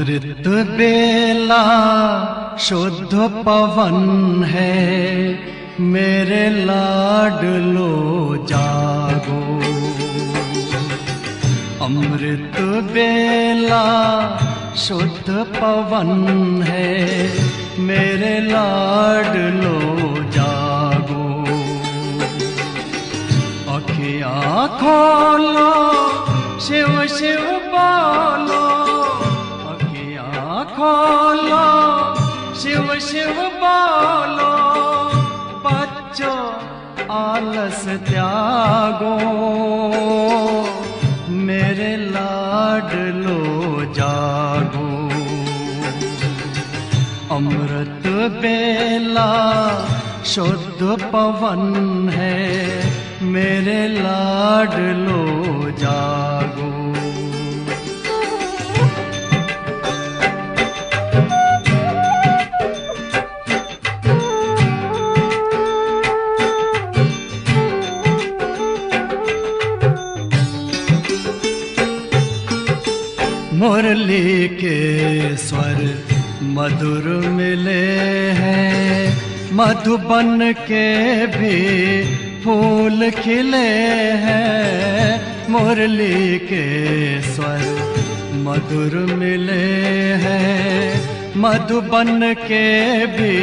अमृत बेला शुद्ध पवन है, मेरे लाडलो जागो। अमृत बेला शुद्ध पवन है, मेरे लाडलो जागो। अखियाँ खोलो, शिव शिव बोलो, अखियाँ खोलो, शिव शिव बोलो। बच्चों आलस त्यागो, मेरे लाडलो जागो। अमृत बेला शुद्ध पवन है, मेरे लाडलो जागो। मुरली के स्वर मधुर मिले हैं, मधुबन के भी फूल खिले हैं। मुरली के स्वर मधुर मिले हैं, मधुबन के भी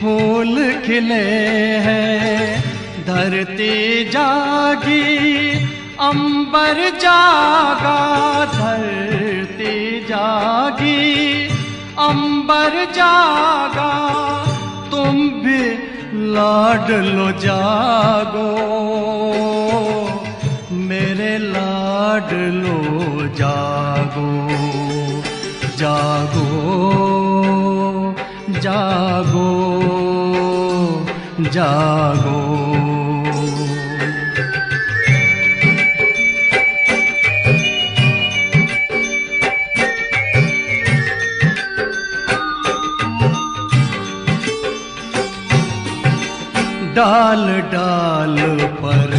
फूल खिले हैं। धरती जागी, अंबर जागा, धरती जागी, अंबर जागा। तुम भी लाडलो जागो, मेरे लाडलो जागो। जागो जागो जागो। डाल डाल पर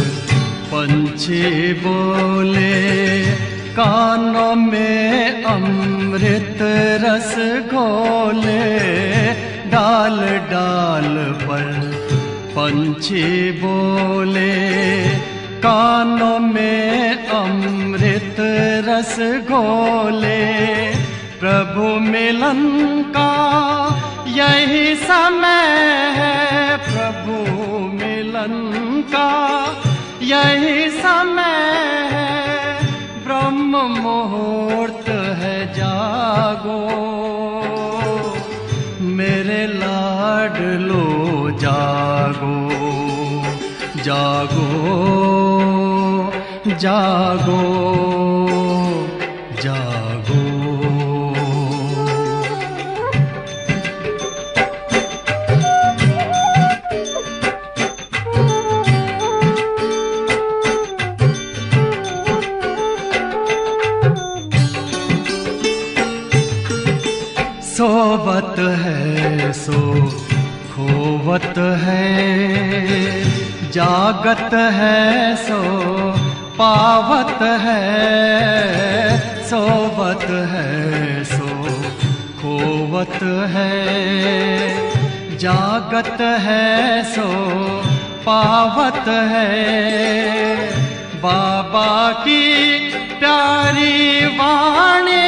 पंछी बोले, कानों में अमृत रस घोले। डाल डाल पर पंछी बोले, कानों में अमृत रस घोले। प्रभु मिलन का यही समय है, प्रभु मिलन का यही समय है। ब्रह्म मुहूर्त है, जागो, मेरे लाडलो जागो। जागो जागो जागो। सोवत है सो खोवत है, जागत है सो पावत है। सोवत है सो खोवत है, जागत है सो पावत है। बाबा की प्यारी वाणी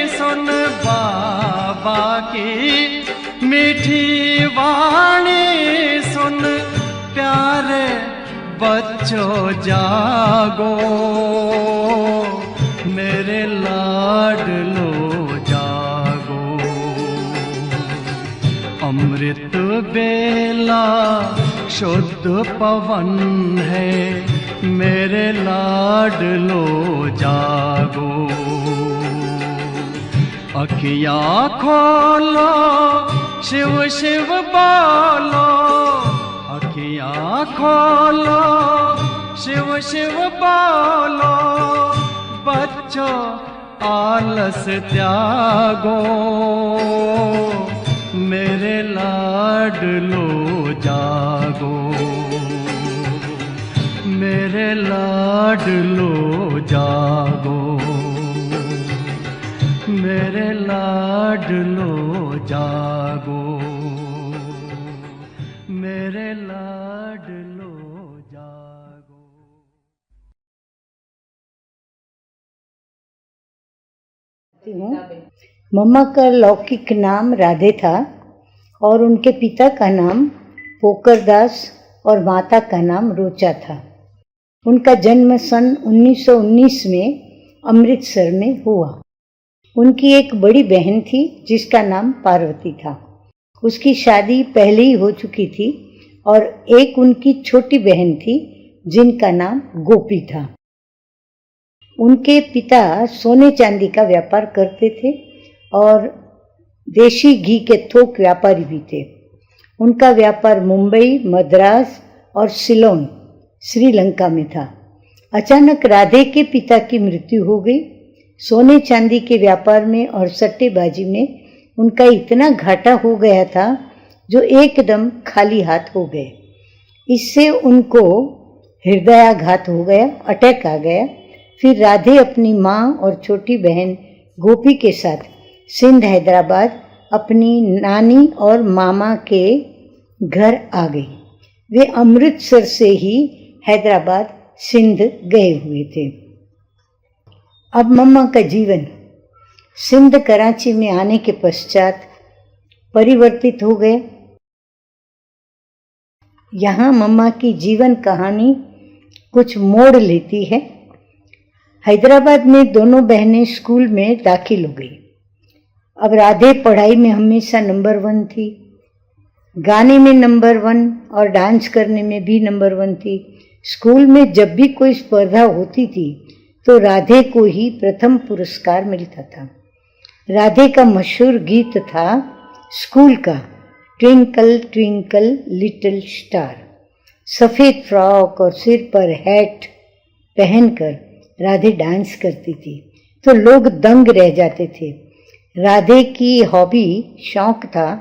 सुन, बाबा की मीठी वाणी सुन। प्यारे बच्चों जागो, मेरे लाडलो जागो। अमृत बेला शुद्ध पवन है, मेरे लाडलो जागो। अखियाँ खोलो, शिव शिव बोलो, अखियाँ खोलो, शिव शिव बोलो। बच्चों आलस त्यागो, मेरे लाडलो जागो। मेरे लाडलो जागो, मेरे लाडलो लाडलो जागो, मेरे लाडलो जागो। मम्मा का लौकिक नाम राधे था और उनके पिता का नाम पोकरदास और माता का नाम रोचा था। उनका जन्म सन 1919 में अमृतसर में हुआ। उनकी एक बड़ी बहन थी जिसका नाम पार्वती था। उसकी शादी पहले ही हो चुकी थी और एक उनकी छोटी बहन थी जिनका नाम गोपी था। उनके पिता सोने चांदी का व्यापार करते थे और देशी घी के थोक व्यापारी भी थे। उनका व्यापार मुंबई, मद्रास और सिलोन, श्रीलंका में था। अचानक राधे के पिता की मृत्यु हो गई। सोने चांदी के व्यापार में और सट्टेबाजी में उनका इतना घाटा हो गया था जो एकदम खाली हाथ हो गए। इससे उनको हृदयाघात हो गया, अटैक आ गया। फिर राधे अपनी माँ और छोटी बहन गोपी के साथ सिंध, हैदराबाद अपनी नानी और मामा के घर आ गई। वे अमृतसर से ही हैदराबाद, सिंध गए हुए थे। अब मम्मा का जीवन सिंध, कराची में आने के पश्चात परिवर्तित हो गया। यहाँ मम्मा की जीवन कहानी कुछ मोड़ लेती है। हैदराबाद में दोनों बहनें स्कूल में दाखिल हो गई। अब राधे पढ़ाई में हमेशा नंबर 1 थी, गाने में नंबर 1 और डांस करने में भी नंबर 1 थी। स्कूल में जब भी कोई स्पर्धा होती थी तो राधे को ही प्रथम पुरस्कार मिलता था। राधे का मशहूर गीत था स्कूल का, ट्विंकल ट्विंकल लिटिल स्टार। सफ़ेद फ्रॉक और सिर पर हैट पहनकर राधे डांस करती थी तो लोग दंग रह जाते थे। राधे की हॉबी, शौक था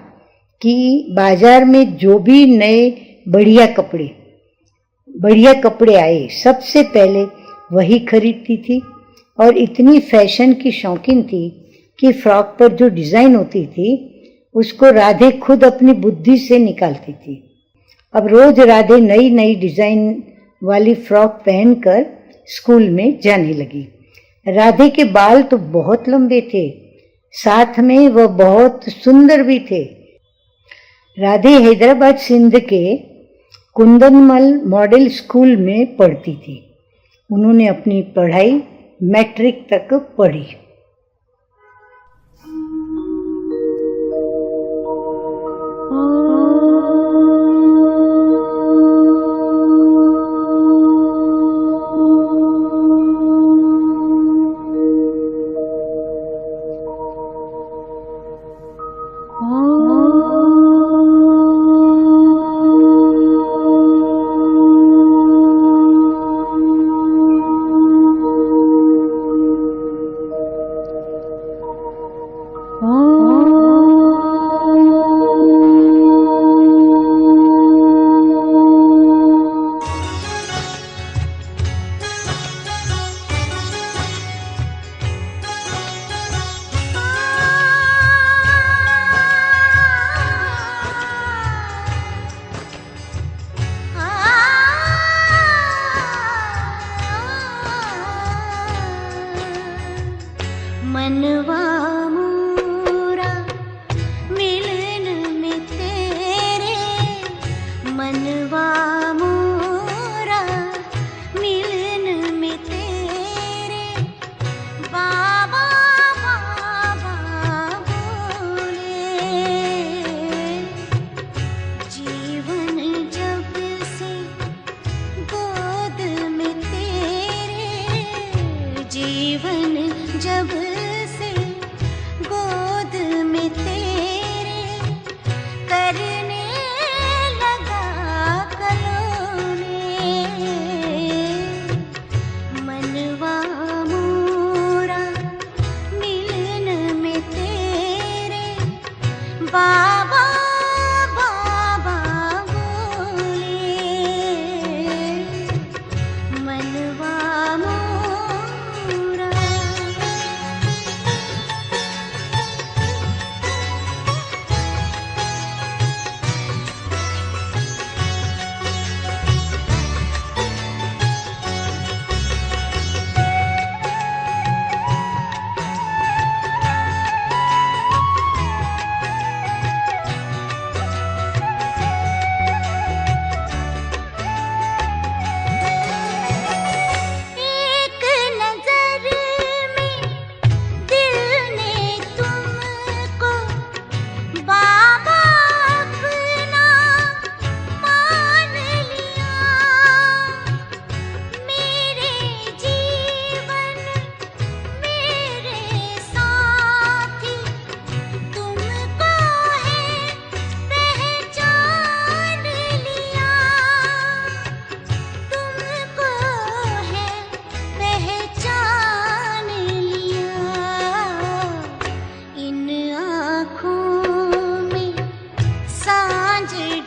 कि बाजार में जो भी नए बढ़िया कपड़े आए सबसे पहले वही खरीदती थी और इतनी फैशन की शौकीन थी कि फ्रॉक पर जो डिज़ाइन होती थी उसको राधे खुद अपनी बुद्धि से निकालती थी। अब रोज राधे नई नई डिज़ाइन वाली फ्रॉक पहनकर स्कूल में जाने लगी। राधे के बाल तो बहुत लंबे थे, साथ में वह बहुत सुंदर भी थे। राधे हैदराबाद, सिंध के कुंदनमल मॉडल स्कूल में पढ़ती थी। उन्होंने अपनी पढ़ाई मैट्रिक तक पढ़ी।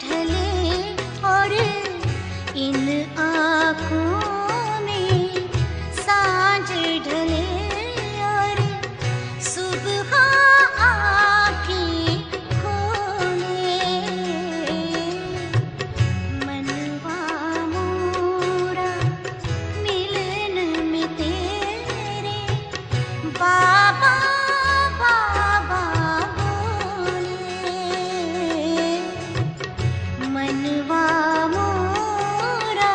ढले और इन आँखों में सांझ ढले और सुबह आँखें खोले। मनवा मोरा मिलन में तेरे बाबा बाबा बोले। मनवा मोरा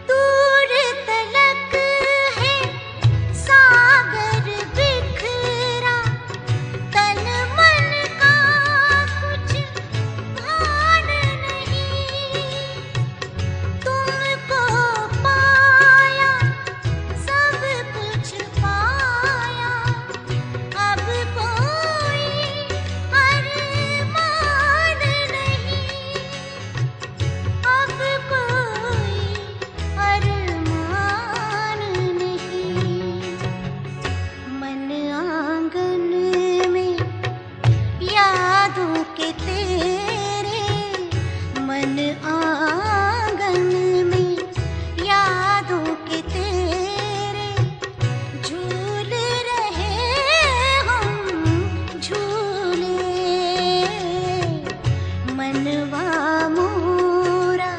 दूर तलक है सागर बिखरा, तन मन का कुछ भान नहीं। तुमको पाया सब कुछ पाया, अब कोई अरमान नहीं। अब कोई अरमान नहीं। मन आंगन में यादों के तेरे, मन आंगन में यादों के तेरे, झूल रहे हम झूले। मनवा मोरा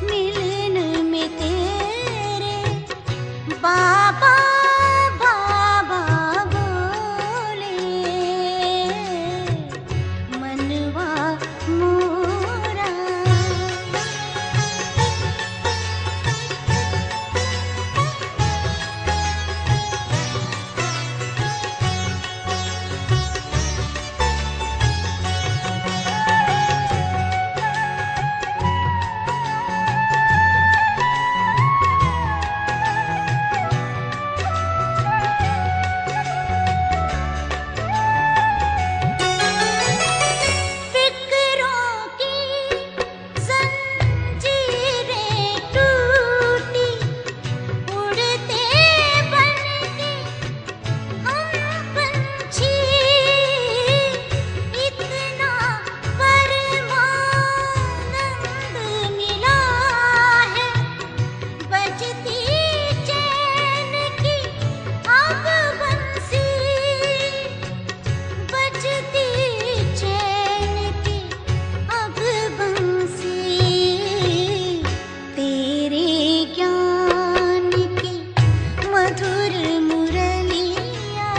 मिलन में तेरे बाबा बाबा बोले। मनवा मोरा फिक्रों की जंजीरें टूटी, उड़ते बनके हम पंछी। इतना परमानंद मिला है, बजती चैन की अब बंसी। बजती चैन की अब बंसी। तेरे ज्ञान की मधुर मुरलिया,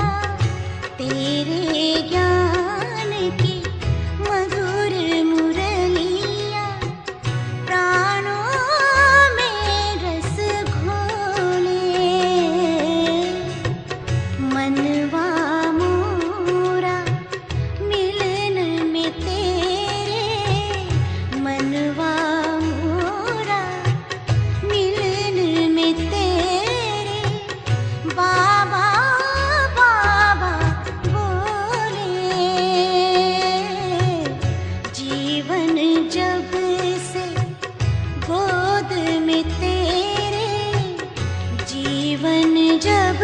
तेरे ज्ञान की मधुर मुरलिया, प्राणों में रस घोले। मनवा मोरा मिलन में तेरे, मनवा मोरा मिलन में तेरे बाबा बाबा बोले। जीवन जब से गोद में तेरे, जीवन जब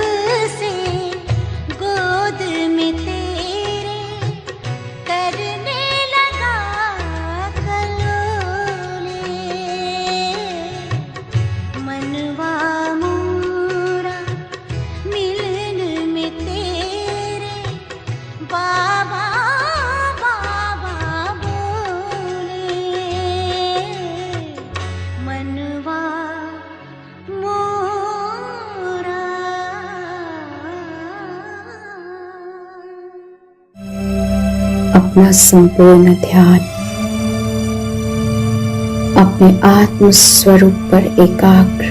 से गोद में तेरे, करने लगा कलोले। मनवा मोरा मिलन में तेरे बाबा बाबा बोले। मनवा मोरा अपना संपूर्ण ध्यान अपने आत्म स्वरूप पर एकाग्र,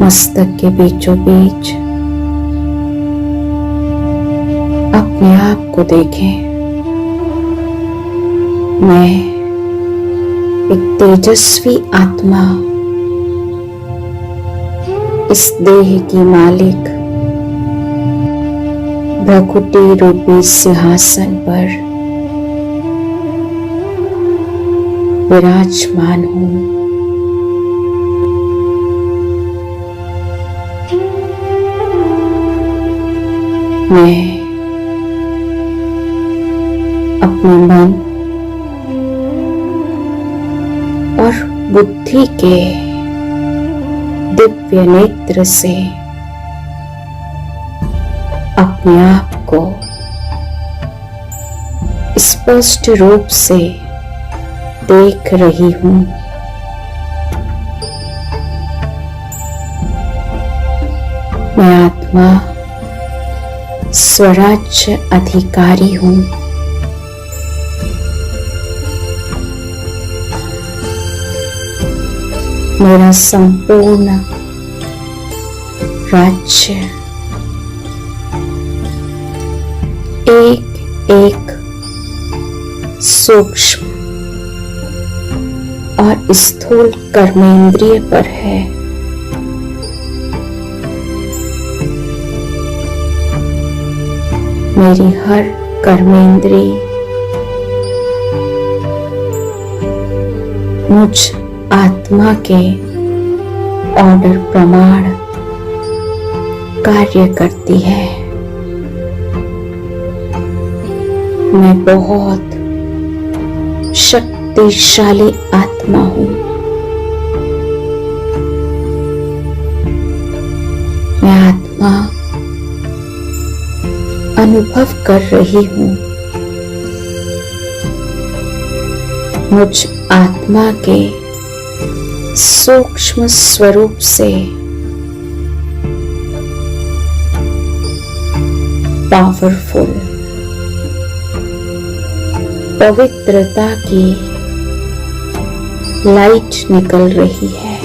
मस्तक के बीचों बीच अपने आप को देखें। मैं एक तेजस्वी आत्मा इस देह की मालिक भ्रकुटी रूपी सिंहासन पर विराजमान हूं। मैं अपने मन और बुद्धि के दिव्य नेत्र से अपने आप को स्पष्ट रूप से देख रही हूं। मैं आत्मा स्वराज्य अधिकारी हूं। मेरा संपूर्ण राज्य एक एक सूक्ष्म और स्थूल कर्मेंद्रिय पर है। मेरी हर कर्मेंद्रिय मुझ आत्मा के ऑर्डर प्रमाण कार्य करती है। मैं बहुत शक्तिशाली आत्मा हूं। मैं आत्मा अनुभव कर रही हूं। मुझ आत्मा के सूक्ष्म स्वरूप से पावरफुल पवित्रता की लाइट निकल रही है।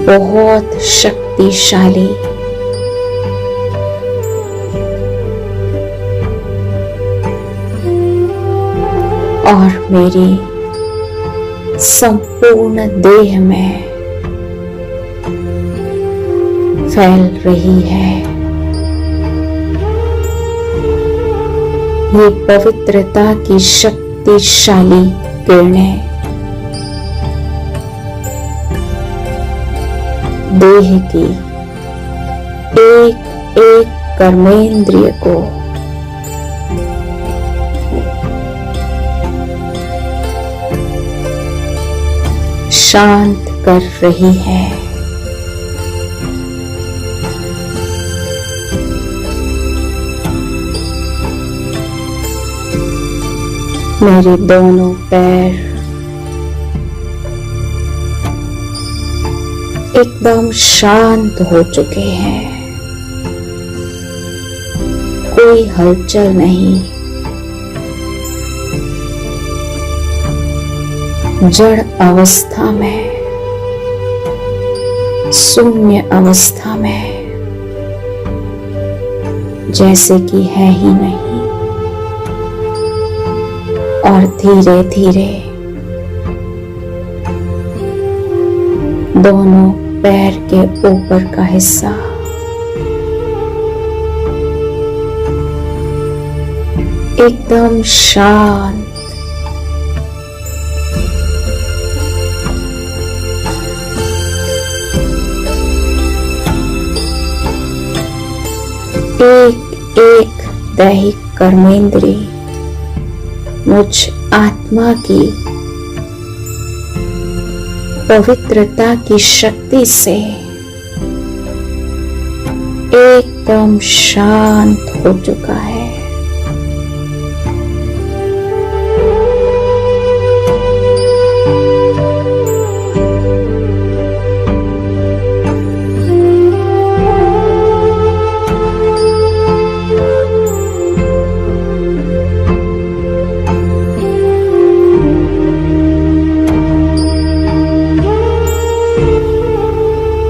बहुत शक्तिशाली और मेरी संपूर्ण देह में फैल रही है। ये पवित्रता की शक्तिशाली किरणें देह की एक एक कर्मेंद्रिय को शांत कर रही है। मेरे दोनों पैर एकदम शांत हो चुके हैं। कोई हलचल नहीं। जड़ अवस्था में, शून्य अवस्था में, जैसे कि है ही नहीं। और धीरे धीरे दोनों पैर के ऊपर का हिस्सा एकदम शांत एक एक दैहिक कर्मेंद्रिय मुझ आत्मा की पवित्रता की शक्ति से एकदम शांत हो चुका है।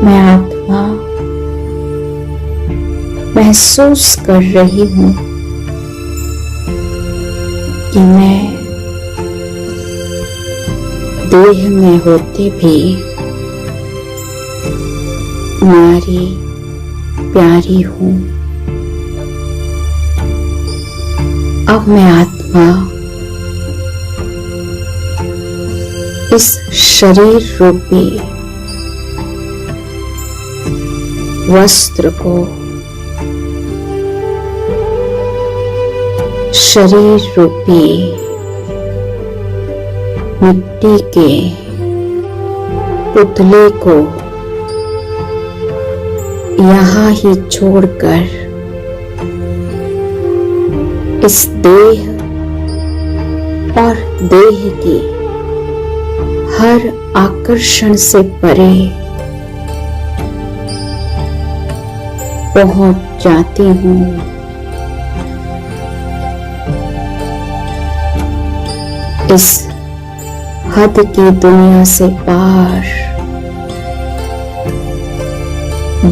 मैं आत्मा महसूस कर रही हूं कि मैं देह में होते भी नारी प्यारी हूँ। अब मैं आत्मा इस शरीर रूपी वस्त्र को, शरीर रूपी मिट्टी के पुतले को यहाँ ही छोड़कर इस देह और देह की हर आकर्षण से परे पहुंच जाती हूँ। इस हद की दुनिया से पार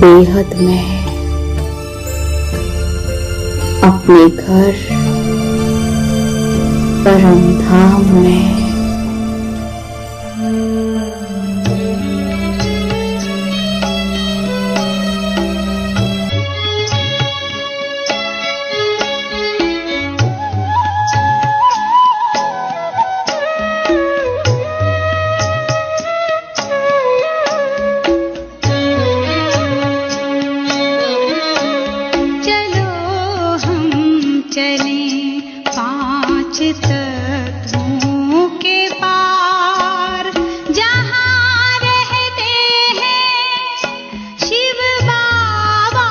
बेहद में अपने घर परम धाम में तत्वों के पार जहाँ रहते हैं शिव बाबा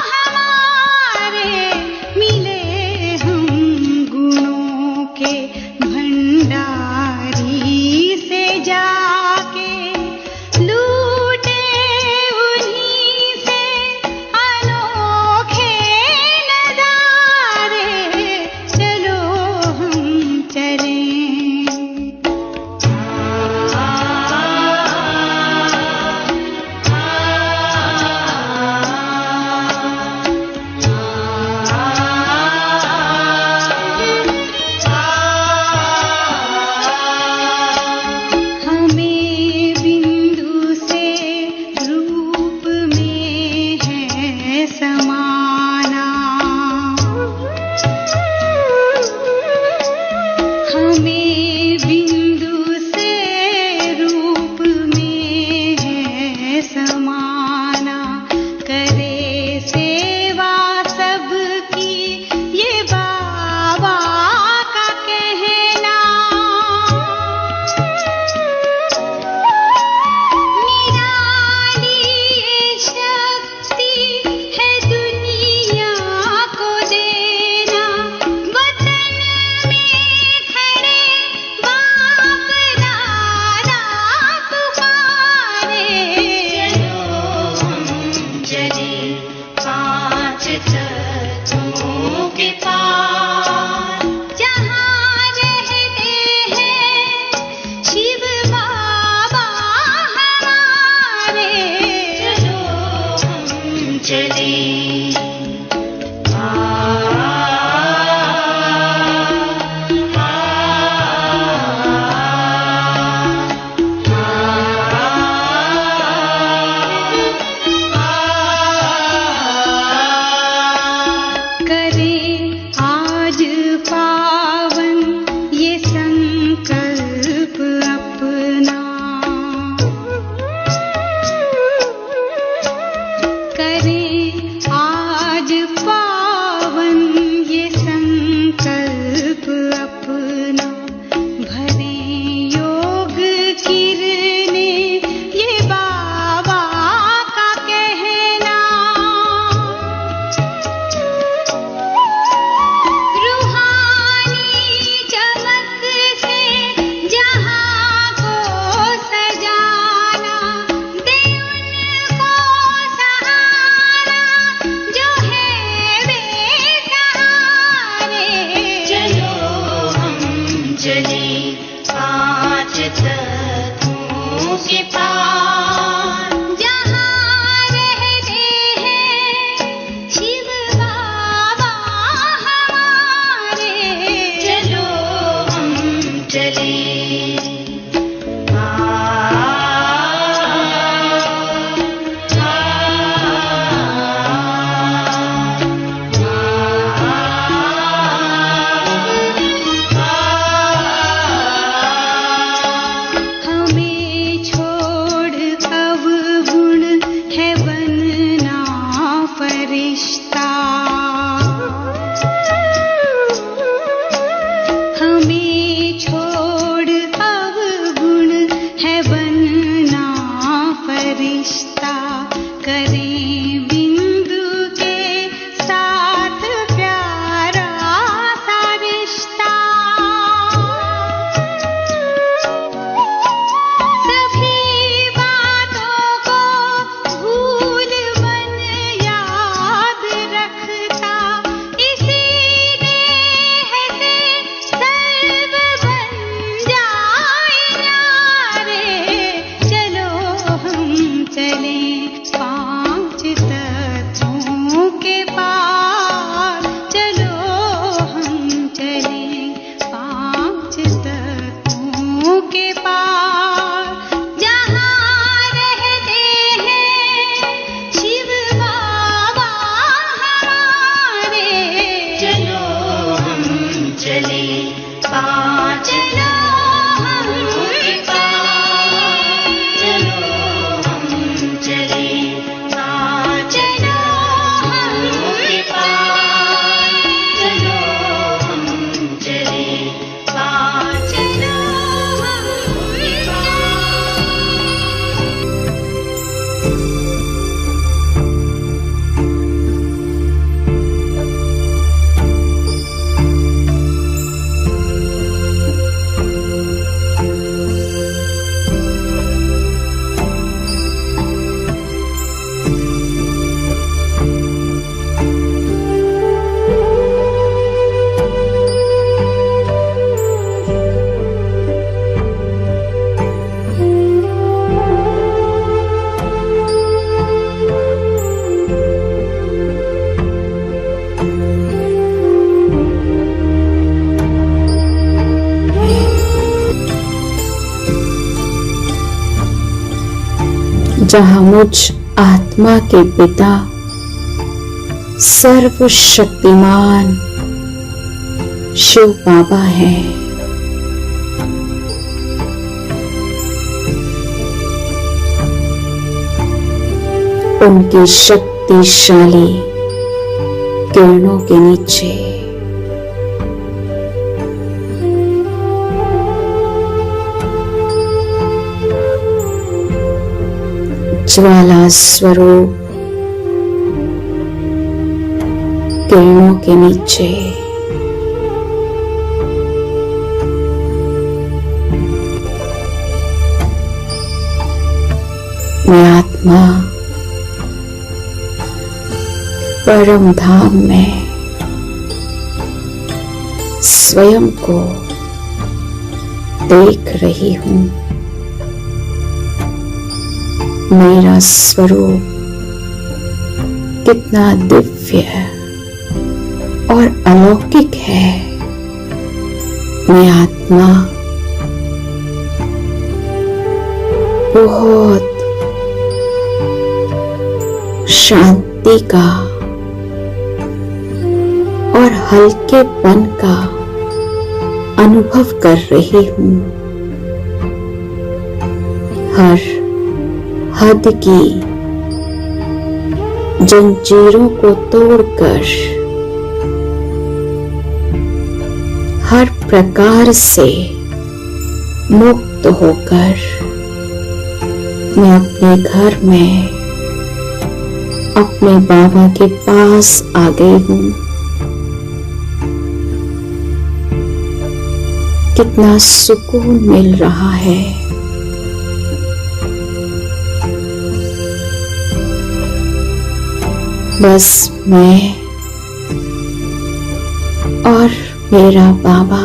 हमारे, मिले हम गुणों के भंडारी से जाके, लूटे उन्हीं से अनोखे नजारे, चलो हम चलें। हमें बिंदु से रूप में है समाना, हमें बिंदु से रूप में है समाना, करे सेवा सबकी ये बाबा का कहना। निराली ये शक्ति है दुनिया को देना, वतन में खड़े बाप दादा पुकारे, चलो हम चले पांच तत्वों के पार जहाँ रहते हैं शिव बाबा हमारे, चलो हम चले। करें आज पावन ये संकल्प अपना, करें आज पावन ये संकल्प अपना, भरें योग किरणें ये बाबा का कहना। रूहानी चमक से जहाँ को सजाना, दे उनको सहारा जो है बेसहारे, चलो हम चले पांच तत्वों के पार जहाँ रहते हैं शिव बाबा हमारे, चलो हम चले। के पार जहाँ रहते हैं शिव बाबा हमारे। चलो हम चले पार, चलो हम पार, चलो हम चले पार, चलो हम पार, चलो हम चले पार, चलो हम जहाँ मुझ आत्मा के पिता सर्वशक्तिमान शिव बाबा हैं। उनकी शक्तिशाली किरणों के नीचे ज्वाला स्वरूप किरणों के नीचे मैं आत्मा परम धाम में स्वयं को देख रही हूँ। मेरा स्वरूप कितना दिव्य और अलौकिक है। मैं आत्मा बहुत शांति का और हल्केपन का अनुभव कर रही हूँ। हर हद की जंजीरों को तोड़कर हर प्रकार से मुक्त होकर मैं अपने घर में अपने बाबा के पास आ गई हूँ। कितना सुकून मिल रहा है। बस मैं और मेरा बाबा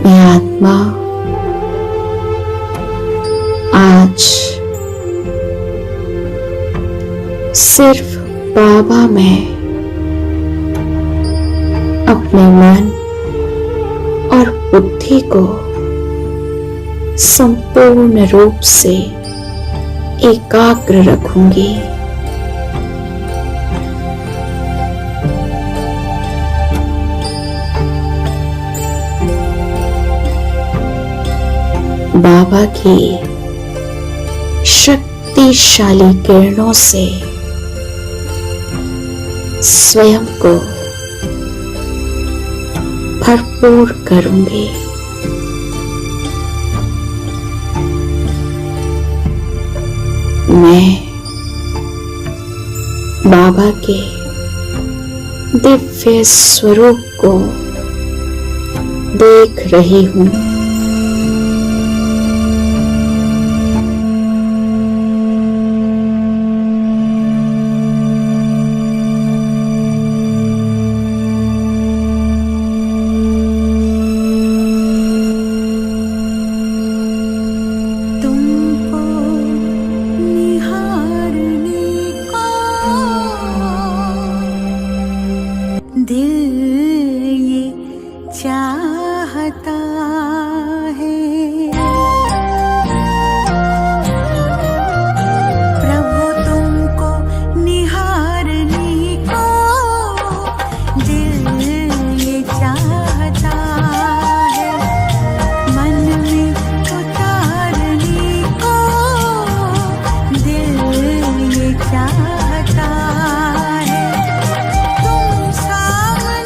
मैं आत्मा आज सिर्फ बाबा में अपने मन और बुद्धि को संपूर्ण रूप से एकाग्र रखूंगी। बाबा की शक्तिशाली किरणों से स्वयं को भरपूर करूंगी। मैं बाबा के दिव्य स्वरूप को देख रही हूँ। दिल ये चाहता है। प्रभु तुमको निहारने को दिल ये चाहता है। मन में उतारने को दिल ये चाहता है। तुम सामने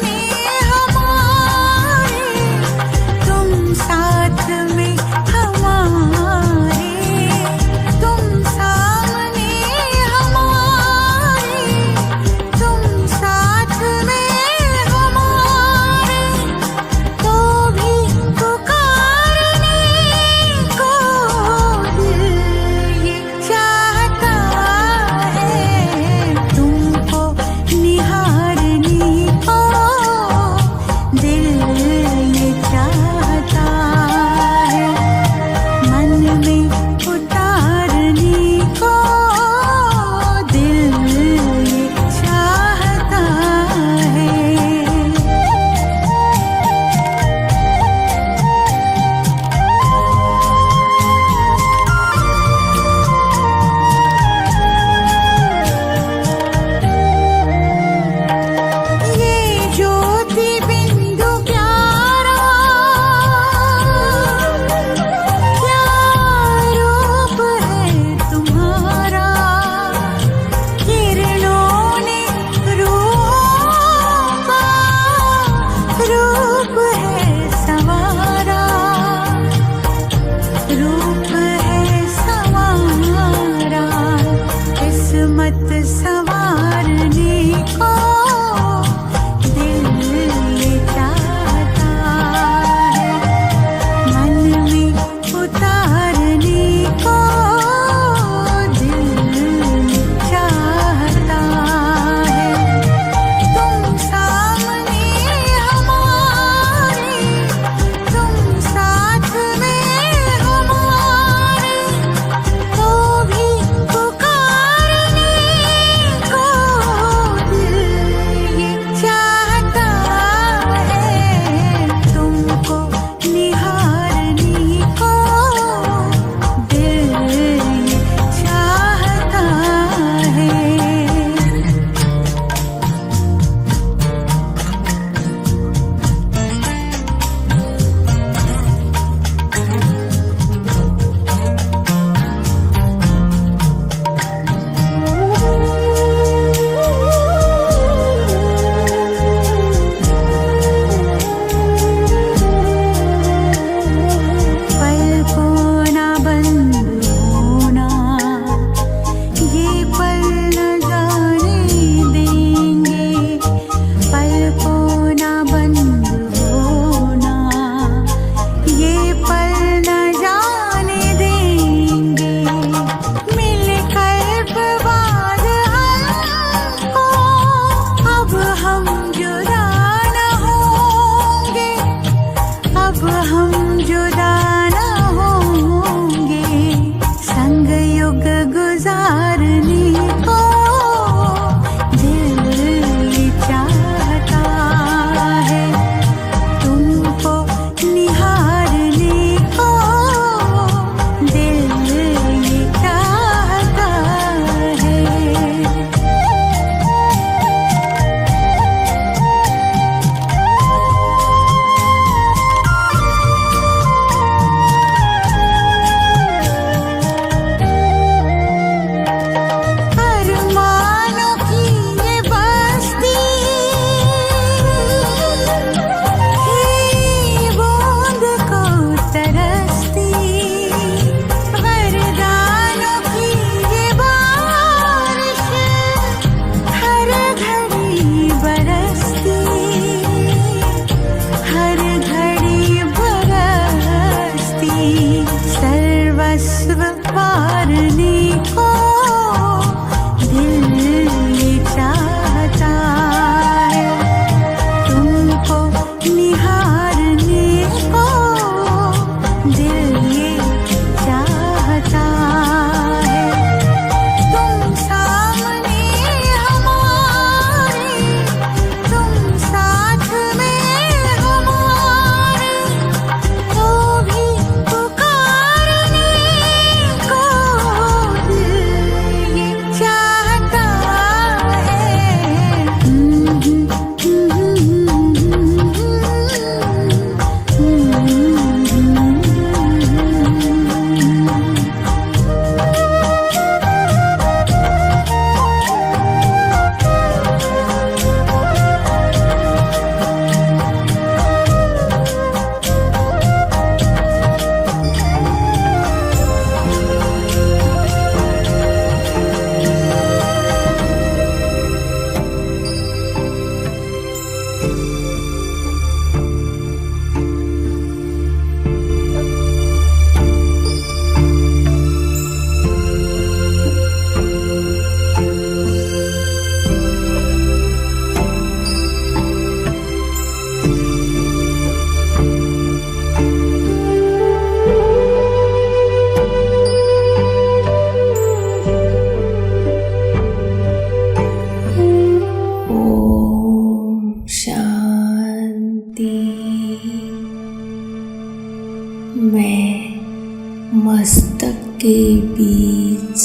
मस्तक के बीच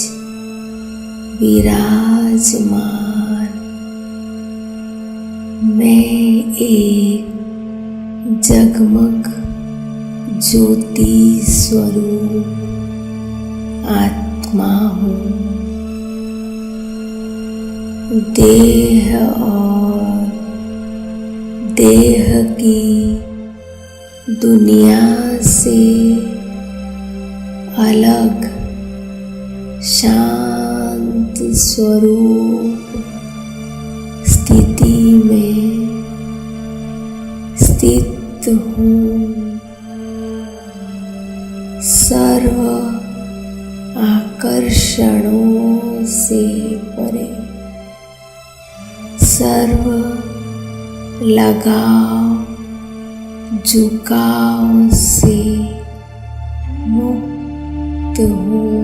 विराजमान मैं एक जगमग ज्योति स्वरूप आत्मा हूँ। देह और देह की दुनिया से अलग शांत स्वरूप स्थिति में स्थित हूँ। सर्व आकर्षणों से परे, सर्व लगाव झुकाव से मुक्त हूँ।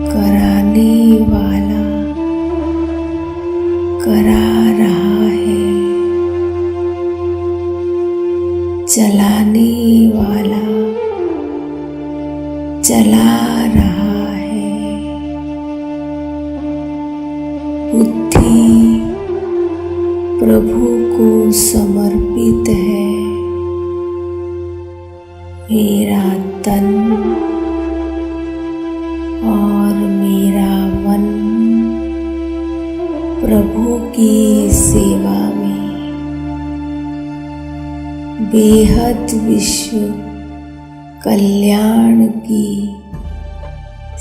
कराने वाला करा रहा है, चलाने वाला चला रहा है। बुद्धि प्रभु को समर्पित है। मेरा तन और मेरा मन प्रभु की सेवा में बेहद विश्व कल्याण की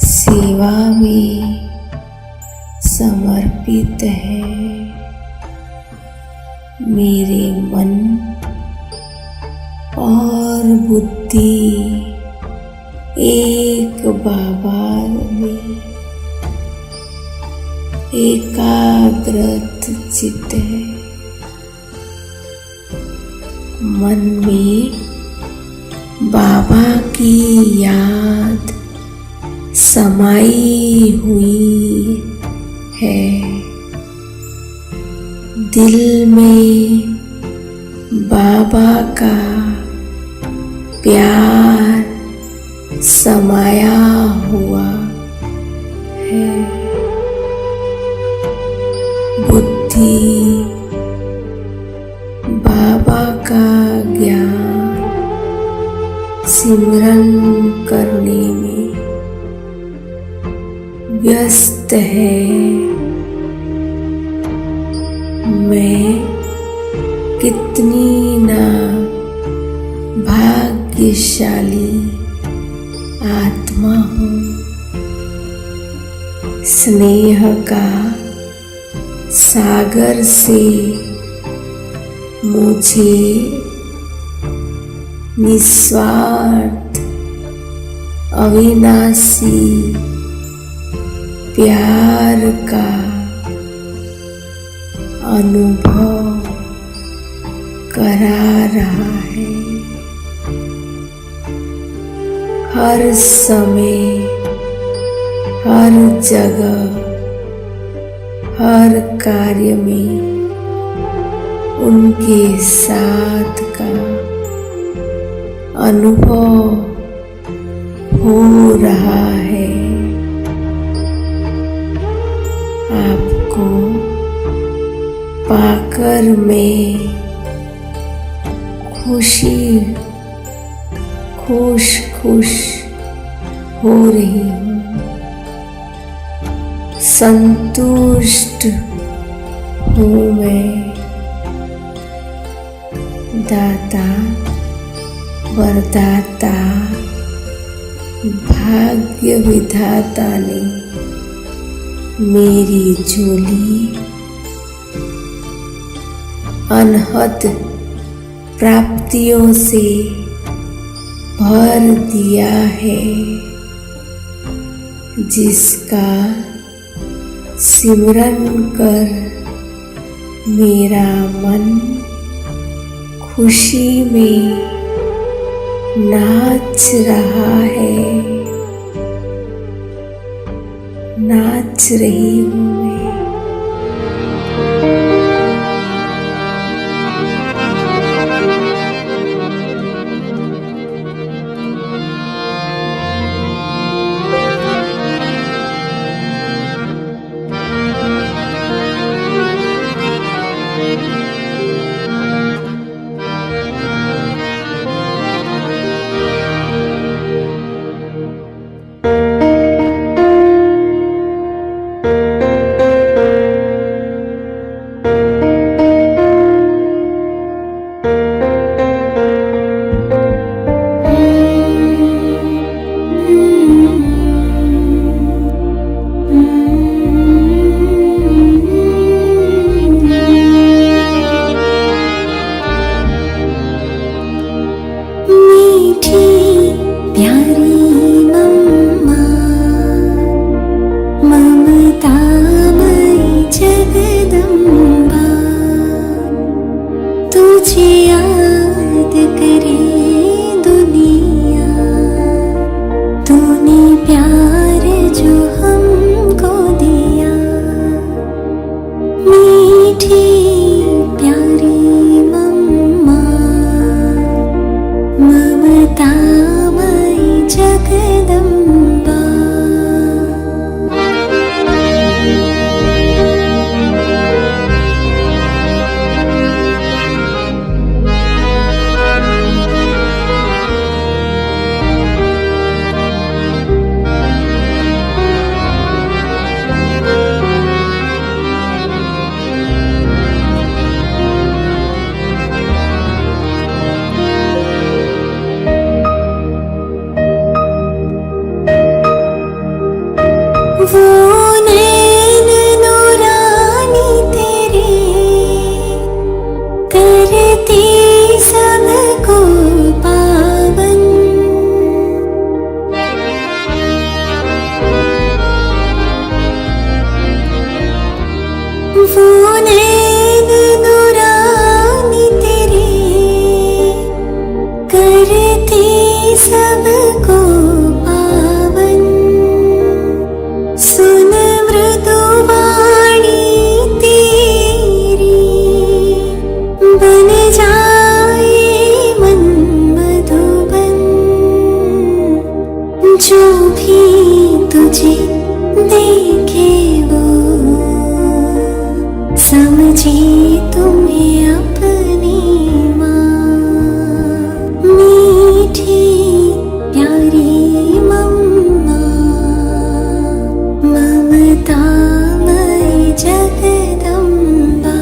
सेवा में समर्पित है। मेरे मन और बुद्धि एक बाबा में एकाग्रत चित्त है। मन में बाबा की याद समाई हुई है। दिल में बाबा का प्यार समाया हुआ है। बुद्धि बाबा का ज्ञान सिमरन करने में व्यस्त है। मैं कितनी ना भाग्यशाली आत्मा हूँ। स्नेह का सागर से मुझे निस्वार्थ अविनाशी प्यार का अनुभव करा रहा है। हर समय, हर जगह, हर कार्य में उनके साथ का अनुभव हो रहा है। आपको पाकर मैं खुश हो रही हूँ। संतुष्ट हूँ मैं। दाता वरदाता भाग्य विधाता ने मेरी झोली अनहद प्राप्तियों से भर दिया है, जिसका सिमरन कर मेरा मन खुशी में नाच रहा है, नाच रही हूँ मैं। मीठी प्यारी मम्मा ममतामयी जगदम्बा। वो नैन नूरानी तेरे करती सबको पावन। वो नैन नूरानी तेरे करती सबको पावन। सुन मृदुवाणी तेरी बन जाए मन मधुबन। जो भी तुझे देखे वो समझे तुम्हें अपनी माँ। मीठी प्यारी मम्मा ममतामयी जगदम्बा।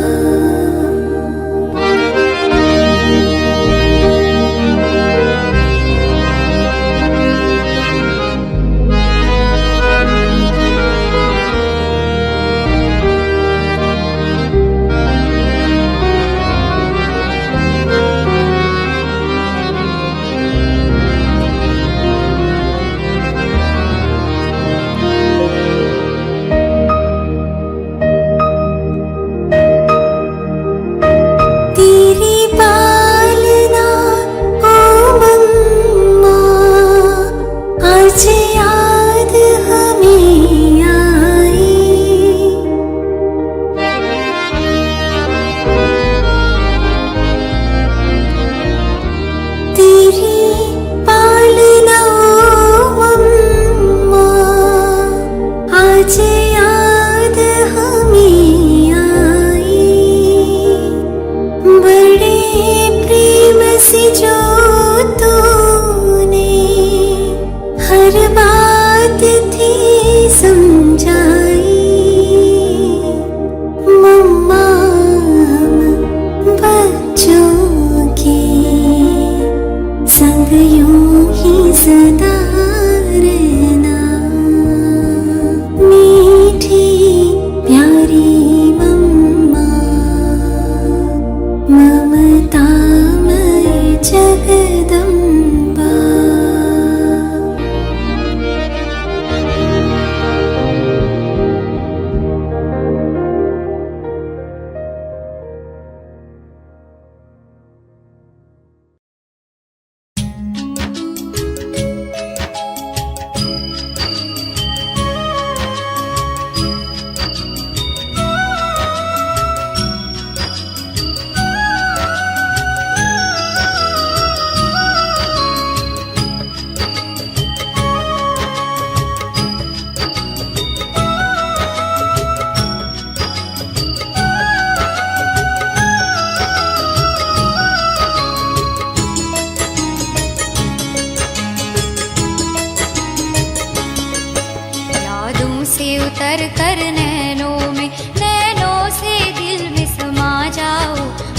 तेरी पालना ओ मम्मा आज याद हमें आई। तेरी पालना ओ मम्मा आज याद हमें आई। बड़े प्रेम से जो तूने हर बात थी समझाई। मम्मा हम बच्चों के संग यूं ही सदा रहना। मीठी प्यारी मम्मा ममतामयी जगदम्बा। उतर कर नैनों से दिल में समा जाओ।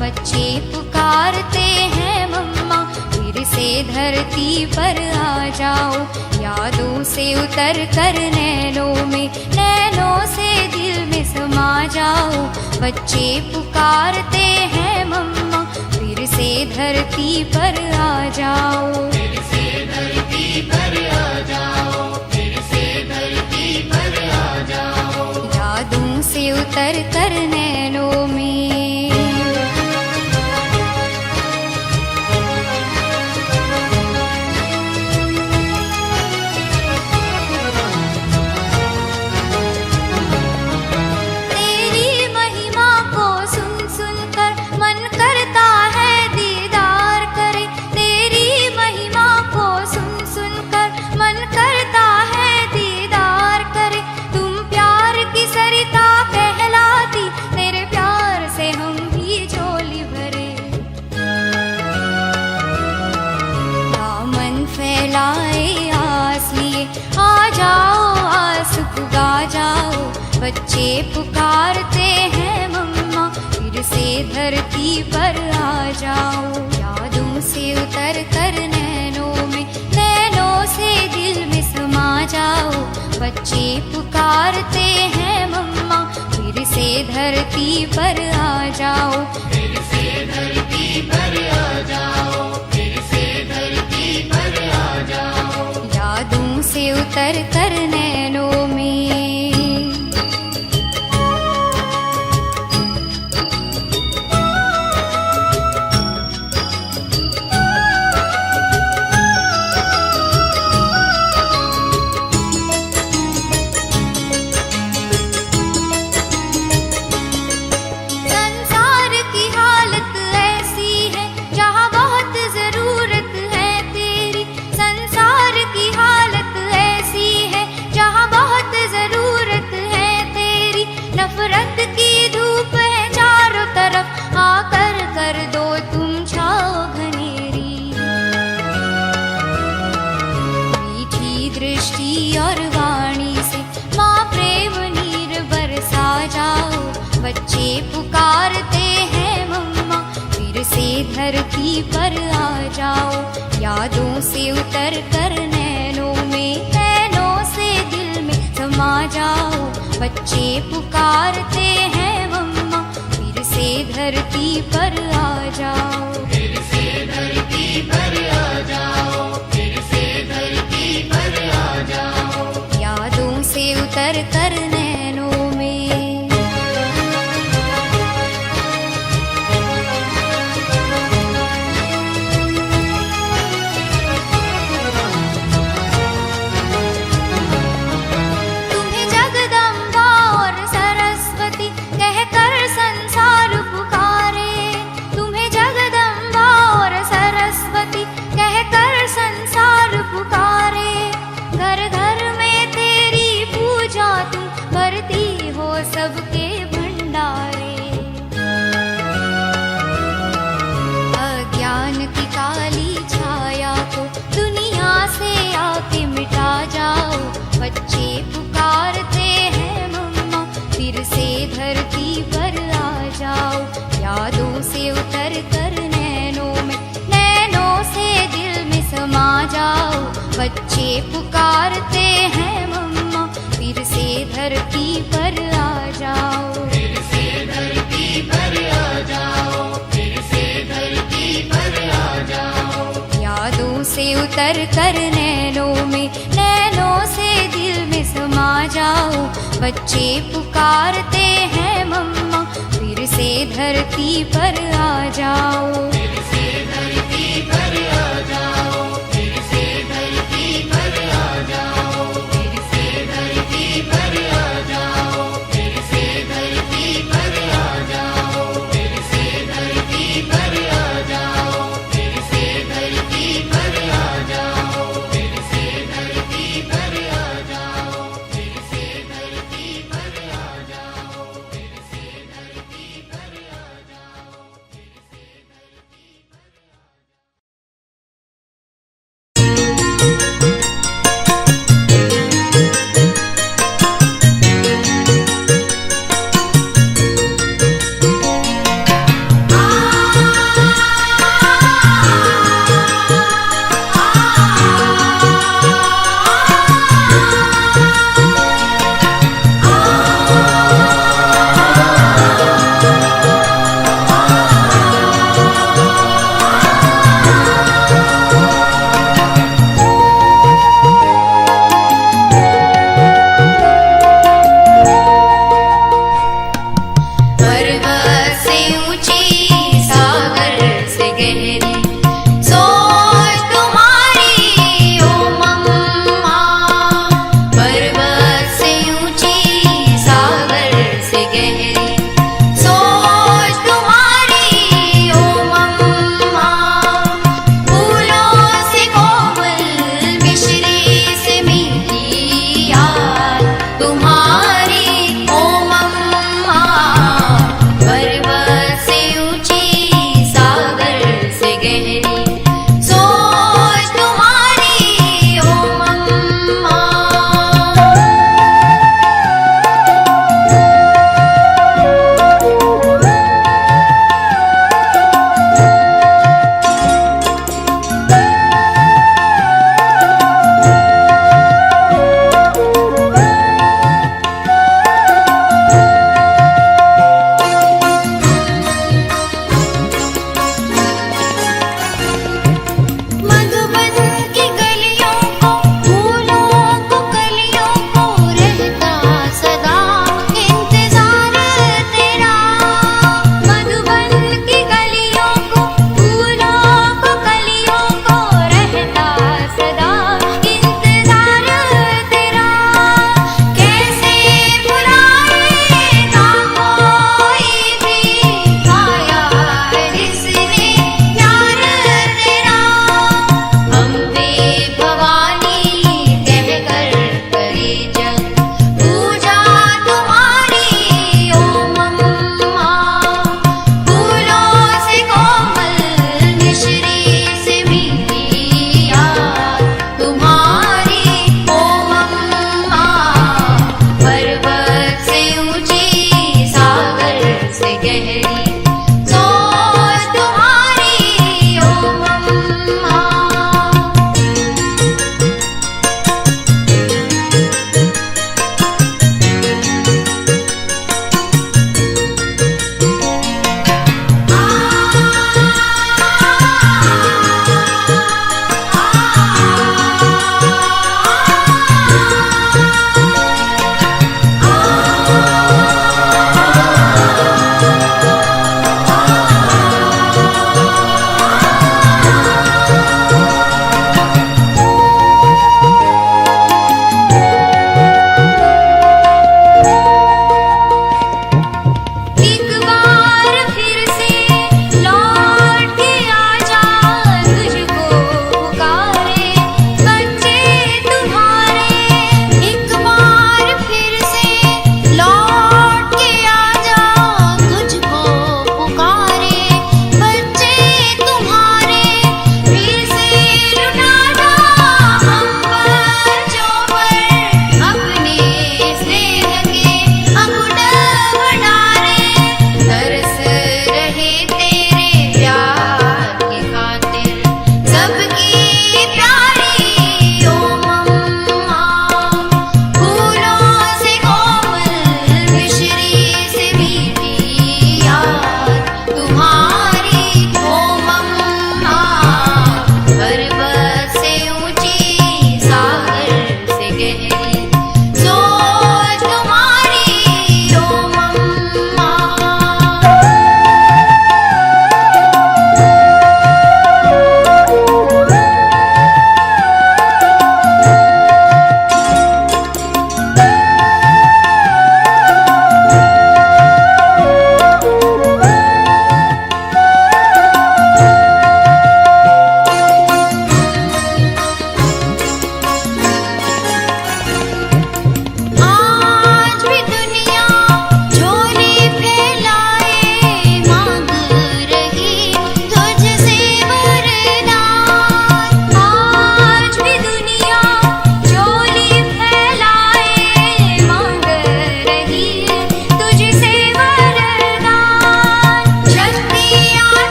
बच्चे पुकारते हैं मम्मा फिर से धरती पर आ जाओ। यादों से उतर कर नैनों से दिल में समा जाओ। बच्चे पुकारते हैं मम्मा फिर से धरती पर आ जाओ। फिर से धरती पर आ जाओ। फिर से धरती पर आ जाओ। यादों से उतर कर नैनों में। तेरी महिमा को बच्चे पुकारते हैं मम्मा, फिर से धरती पर आ जाओ। यादों से उतर कर नैनों में, नैनों से दिल में समा जाओ। बच्चे पुकारते हैं मम्मा, फिर से धरती पर आ जाओ। फिर से धरती पर आ जाओ, फिर से धरती पर आ जाओ। यादों से उतर कर नैनों में। संसार की हालत ऐसी है जहाँ बहुत जरूरत है तेरी। संसार की हालत ऐसी है जहाँ बहुत जरूरत है तेरी। नफरत की धूप है चारों तरफ, आकर कर दो तुम छाओ घनेरी। मीठी दृष्टि और वाणी से माँ प्रेम नीर बरसा जाओ। बच्चे पुकारते हैं मम्मा, फिर से धरती पर आ जाओ। यादों से उतर कर नैनों में, नैनों से दिल में समा जाओ। बच्चे पुकारते हैं मम्मा, फिर से धरती पर आ जाओ। फिर से धरती पर आ जाओ, फिर से धरती पर आ जाओ। यादों से उतर कर नैनों में। तुम्हें जगदम्बा और सरस्वती कहकर संसार पुकारे। तुम्हें जगदम्बा और सरस्वती कहकर संसार पुकारे। घर घर में तेरी पूजा तुम करती हो सबके भंडारे। अज्ञान की काली छाया को दुनिया से आके मिटा जाओ। बच्चे पुकारते हैं मम्मा, फिर से धरती पर आ जाओ। यादों से उतर कर नैनों में, नैनों से दिल में समा जाओ। बच्चे पुकारते हैं मम्मा, फिर से धरती पर आ जाओ। फिर से धरती पर आ जाओ, फिर से धरती पर आ जाओ। यादों से उतर कर नैनों में, नैनों से दिल में समा जाओ। बच्चे पुकारते हैं मम्मा, फिर से धरती पर आ जाओ। फिर से धरती पर आ जाओ, फिर से धरती पर आ जाओ। फिर से धरती पर आ जाओ, फिर से धरती पर आ जाओ। फिर से धरती पर आ जाओ, फिर से धरती पर आ जाओ। फिर से धरती पर आ जाओ, फिर से धरती पर आ जाओ। फिर से धरती पर आ जाओ, फिर से धरती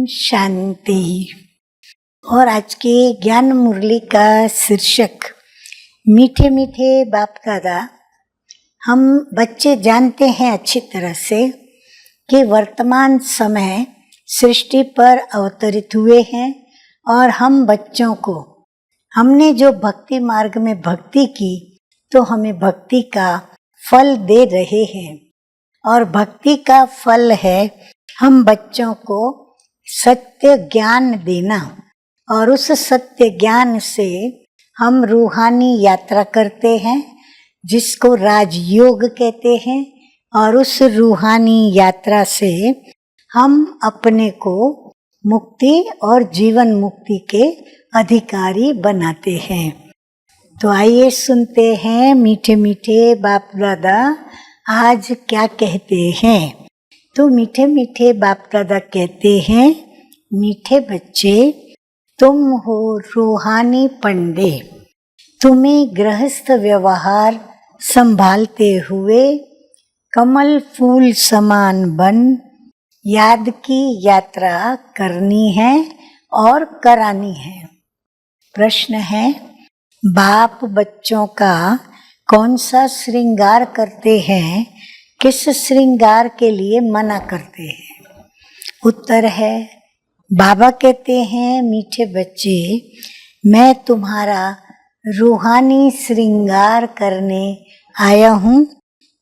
शांति। और आज के ज्ञान मुरली का शीर्षक मीठे मीठे बाप दादा। हम बच्चे जानते हैं अच्छी तरह से कि वर्तमान समय सृष्टि पर अवतरित हुए हैं और हम बच्चों को हमने जो भक्ति मार्ग में भक्ति की तो हमें भक्ति का फल दे रहे हैं। और भक्ति का फल है हम बच्चों को सत्य ज्ञान देना, और उस सत्य ज्ञान से हम रूहानी यात्रा करते हैं जिसको राजयोग कहते हैं। और उस रूहानी यात्रा से हम अपने को मुक्ति और जीवन मुक्ति के अधिकारी बनाते हैं। तो आइए सुनते हैं मीठे मीठे बाप दादा आज क्या कहते हैं। तो मीठे मीठे बाप दादा कहते हैं, मीठे बच्चे तुम हो रूहानी पंडे, तुम्हें गृहस्थ व्यवहार संभालते हुए कमल फूल समान बन याद की यात्रा करनी है और करानी है। प्रश्न है, बाप बच्चों का कौन सा श्रृंगार करते हैं, किस श्रृंगार के लिए मना करते हैं? उत्तर है, बाबा कहते हैं, मीठे बच्चे मैं तुम्हारा रूहानी श्रृंगार करने आया हूँ।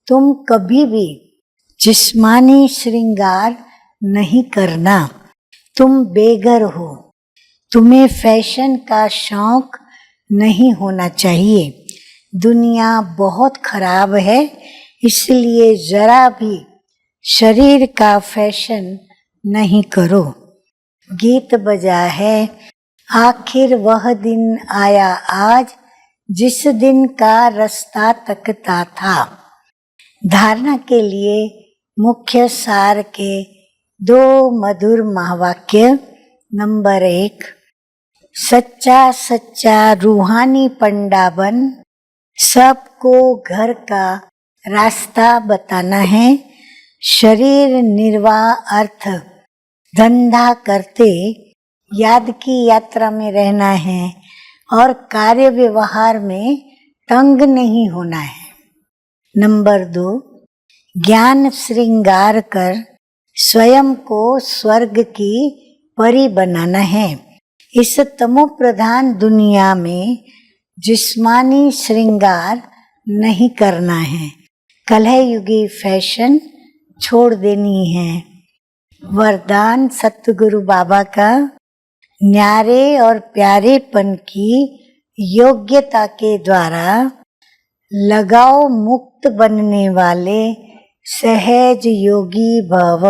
तुम कभी भी जिस्मानी श्रृंगार नहीं करना, तुम बेघर हो, तुम्हें फैशन का शौक नहीं होना चाहिए। दुनिया बहुत खराब है, इसलिए जरा भी शरीर का फैशन नहीं करो। गीत बजा है, आखिर वह दिन आया आज जिस दिन का रास्ता तकता था। धारणा के लिए मुख्य सार के 2 मधुर महावाक्य। नंबर 1, सच्चा सच्चा रूहानी पंडा बन सबको घर का रास्ता बताना है। शरीर निर्वाह अर्थ धंधा करते याद की यात्रा में रहना है और कार्य व्यवहार में तंग नहीं होना है। नंबर 2, ज्ञान श्रृंगार कर स्वयं को स्वर्ग की परी बनाना है। इस तमो प्रधान दुनिया में जिस्मानी श्रृंगार नहीं करना है, कलहयुगी फैशन छोड़ देनी है। वरदान सतगुरु बाबा का, न्यारे और प्यारेपन की योग्यता के द्वारा लगाव मुक्त बनने वाले सहज योगी भव।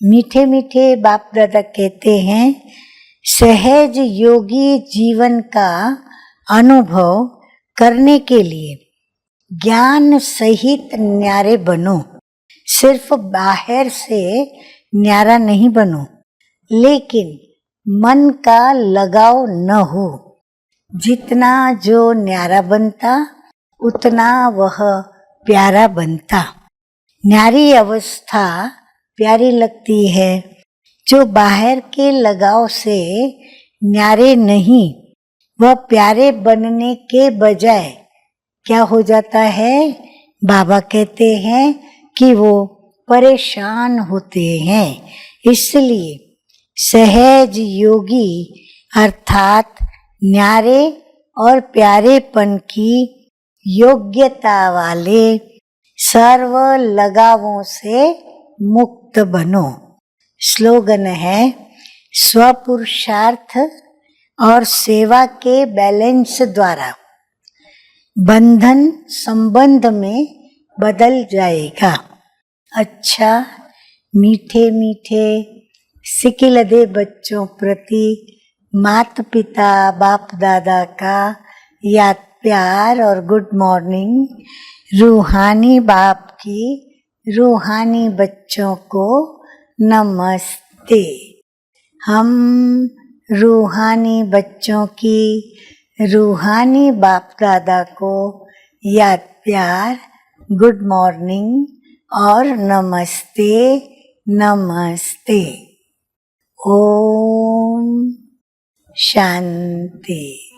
मीठे मीठे बाप दादा कहते हैं, सहज योगी जीवन का अनुभव करने के लिए ज्ञान सहित न्यारे बनो। सिर्फ बाहर से न्यारा नहीं बनो, लेकिन मन का लगाव न हो। जितना जो न्यारा बनता उतना वह प्यारा बनता। न्यारी अवस्था प्यारी लगती है। जो बाहर के लगाव से न्यारे नहीं, वह प्यारे बनने के बजाय क्या हो जाता है? बाबा कहते हैं कि वो परेशान होते हैं। इसलिए सहज योगी अर्थात न्यारे और प्यारेपन की योग्यता वाले सर्व लगावों से मुक्त बनो। स्लोगन है, स्वपुरुषार्थ और सेवा के बैलेंस द्वारा बंधन संबंध में बदल जाएगा। अच्छा, मीठे मीठे सिकिलदे बच्चों प्रति माता पिता बाप दादा का याद प्यार और गुड मॉर्निंग। रूहानी बाप की रूहानी बच्चों को नमस्ते। हम रूहानी बच्चों की रूहानी बाप दादा को याद प्यार, गुड मॉर्निंग और नमस्ते नमस्ते। ओम शांति।